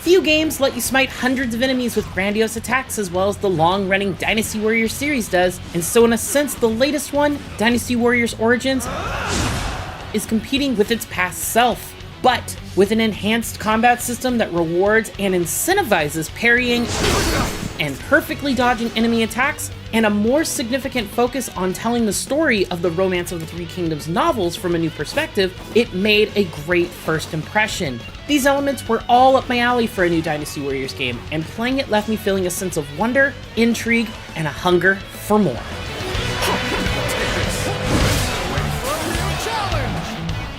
Few games let you smite hundreds of enemies with grandiose attacks as well as the long-running Dynasty Warriors series does, and so in a sense the latest one, Dynasty Warriors Origins, is competing with its past self, but with an enhanced combat system that rewards and incentivizes parrying and perfectly dodging enemy attacks, and a more significant focus on telling the story of the Romance of the Three Kingdoms novels from a new perspective, it made a great first impression. These elements were all up my alley for a new Dynasty Warriors game, and playing it left me feeling a sense of wonder, intrigue, and a hunger for more.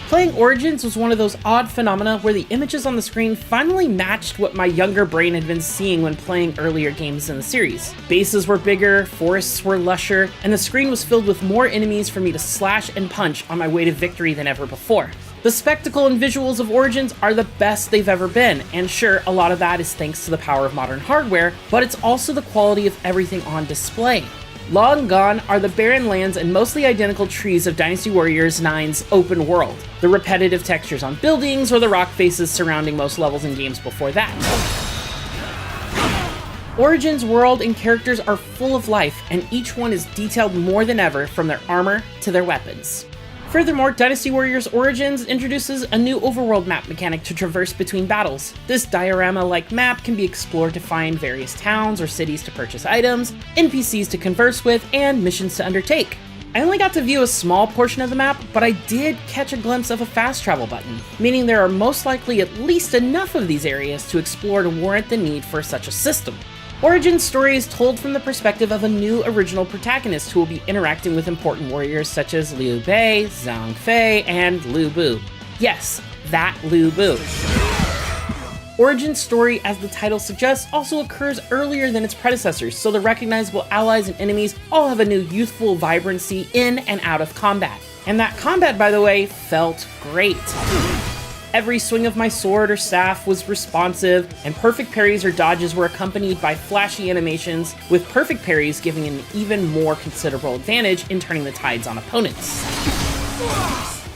Playing Origins was one of those odd phenomena where the images on the screen finally matched what my younger brain had been seeing when playing earlier games in the series. Bases were bigger, forests were lusher, and the screen was filled with more enemies for me to slash and punch on my way to victory than ever before. The spectacle and visuals of Origins are the best they've ever been, and sure, a lot of that is thanks to the power of modern hardware, but it's also the quality of everything on display. Long gone are the barren lands and mostly identical trees of Dynasty Warriors 9's open world, the repetitive textures on buildings, or the rock faces surrounding most levels in games before that. Origins' world and characters are full of life, and each one is detailed more than ever, from their armor to their weapons. Furthermore, Dynasty Warriors Origins introduces a new overworld map mechanic to traverse between battles. This diorama-like map can be explored to find various towns or cities to purchase items, NPCs to converse with, and missions to undertake. I only got to view a small portion of the map, but I did catch a glimpse of a fast travel button, meaning there are most likely at least enough of these areas to explore to warrant the need for such a system. Origin's story is told from the perspective of a new original protagonist who will be interacting with important warriors such as Liu Bei, Zhang Fei, and Lu Bu. Yes, that Lu Bu. Origin's story, as the title suggests, also occurs earlier than its predecessors, so the recognizable allies and enemies all have a new youthful vibrancy in and out of combat. And that combat, by the way, felt great. Every swing of my sword or staff was responsive, and perfect parries or dodges were accompanied by flashy animations, with perfect parries giving an even more considerable advantage in turning the tides on opponents.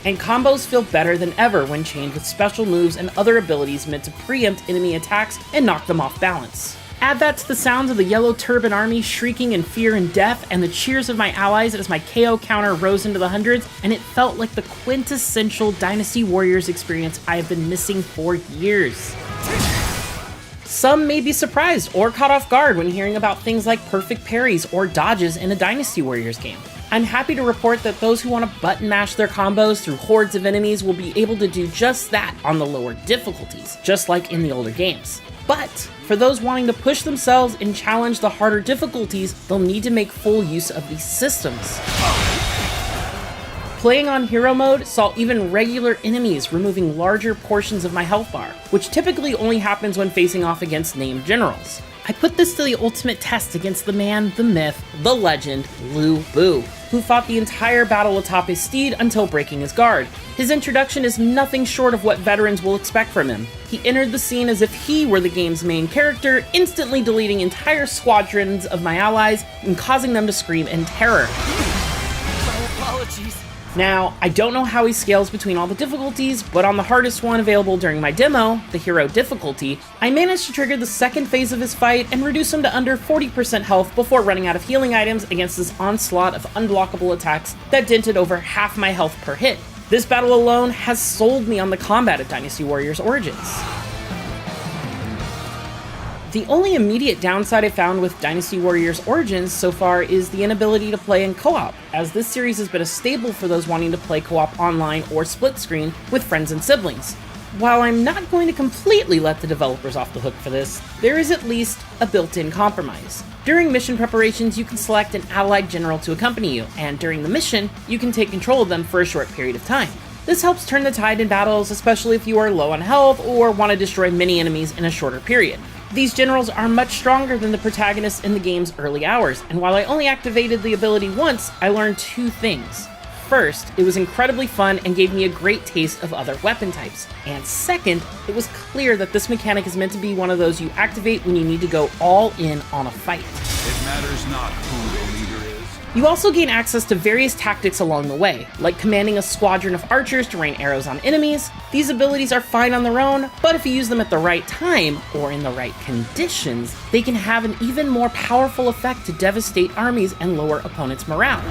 And combos feel better than ever when chained with special moves and other abilities meant to preempt enemy attacks and knock them off balance. Add that to the sounds of the Yellow Turban Army shrieking in fear and death, and the cheers of my allies as my KO counter rose into the hundreds, and it felt like the quintessential Dynasty Warriors experience I have been missing for years. Some may be surprised or caught off guard when hearing about things like perfect parries or dodges in a Dynasty Warriors game. I'm happy to report that those who want to button mash their combos through hordes of enemies will be able to do just that on the lower difficulties, just like in the older games. But for those wanting to push themselves and challenge the harder difficulties, they'll need to make full use of these systems. Playing on Hero Mode saw even regular enemies removing larger portions of my health bar, which typically only happens when facing off against named generals. I put this to the ultimate test against the man, the myth, the legend, Lu Bu, who fought the entire battle atop his steed until breaking his guard. His introduction is nothing short of what veterans will expect from him. He entered the scene as if he were the game's main character, instantly deleting entire squadrons of my allies and causing them to scream in terror. My apologies. Now, I don't know how he scales between all the difficulties, but on the hardest one available during my demo, the Hero difficulty, I managed to trigger the second phase of his fight and reduce him to under 40% health before running out of healing items against this onslaught of unblockable attacks that dented over half my health per hit. This battle alone has sold me on the combat of Dynasty Warriors Origins. The only immediate downside I found with Dynasty Warriors Origins so far is the inability to play in co-op, as this series has been a staple for those wanting to play co-op online or split screen with friends and siblings. While I'm not going to completely let the developers off the hook for this, there is at least a built-in compromise. During mission preparations, you can select an allied general to accompany you, and during the mission, you can take control of them for a short period of time. This helps turn the tide in battles, especially if you are low on health or want to destroy many enemies in a shorter period. These generals are much stronger than the protagonists in the game's early hours, and while I only activated the ability once, I learned two things. First, it was incredibly fun and gave me a great taste of other weapon types. And second, it was clear that this mechanic is meant to be one of those you activate when you need to go all in on a fight. It matters not who the leader is, You also gain access to various tactics along the way, like commanding a squadron of archers to rain arrows on enemies. These abilities are fine on their own, but if you use them at the right time, or in the right conditions, they can have an even more powerful effect to devastate armies and lower opponents' morale.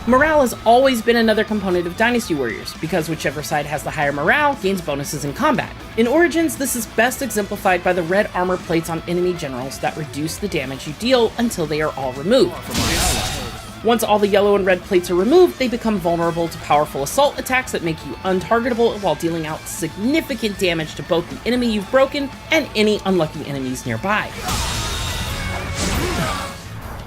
Morale has always been another component of Dynasty Warriors, because whichever side has the higher morale gains bonuses in combat. In Origins, this is best exemplified by the red armor plates on enemy generals that reduce the damage you deal until they are all removed. Once all the yellow and red plates are removed, they become vulnerable to powerful assault attacks that make you untargetable while dealing out significant damage to both the enemy you've broken and any unlucky enemies nearby.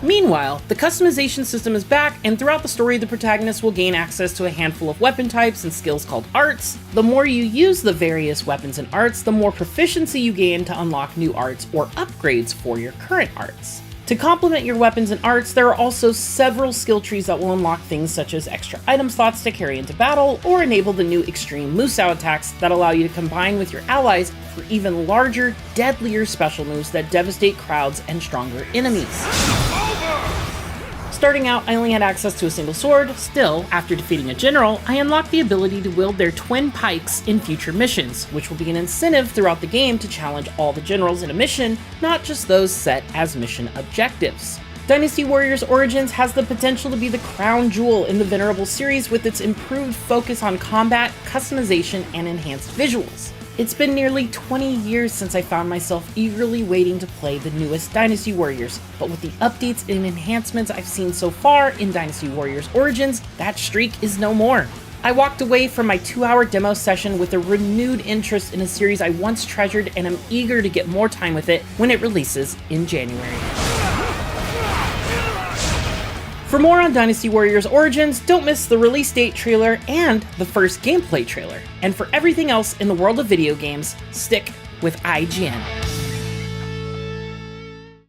Meanwhile, the customization system is back, and throughout the story, the protagonist will gain access to a handful of weapon types and skills called arts. The more you use the various weapons and arts, the more proficiency you gain to unlock new arts or upgrades for your current arts. To complement your weapons and arts, there are also several skill trees that will unlock things such as extra item slots to carry into battle, or enable the new extreme Musou attacks that allow you to combine with your allies for even larger, deadlier special moves that devastate crowds and stronger enemies. Starting out, I only had access to a single sword. Still, after defeating a general, I unlocked the ability to wield their twin pikes in future missions, which will be an incentive throughout the game to challenge all the generals in a mission, not just those set as mission objectives. Dynasty Warriors Origins has the potential to be the crown jewel in the Venerable series with its improved focus on combat, customization, and enhanced visuals. It's been nearly 20 years since I found myself eagerly waiting to play the newest Dynasty Warriors, but with the updates and enhancements I've seen so far in Dynasty Warriors Origins, that streak is no more. I walked away from my 2-hour demo session with a renewed interest in a series I once treasured, and I'm eager to get more time with it when it releases in January. For more on Dynasty Warriors Origins, don't miss the release date trailer and the first gameplay trailer. And for everything else in the world of video games, stick with IGN.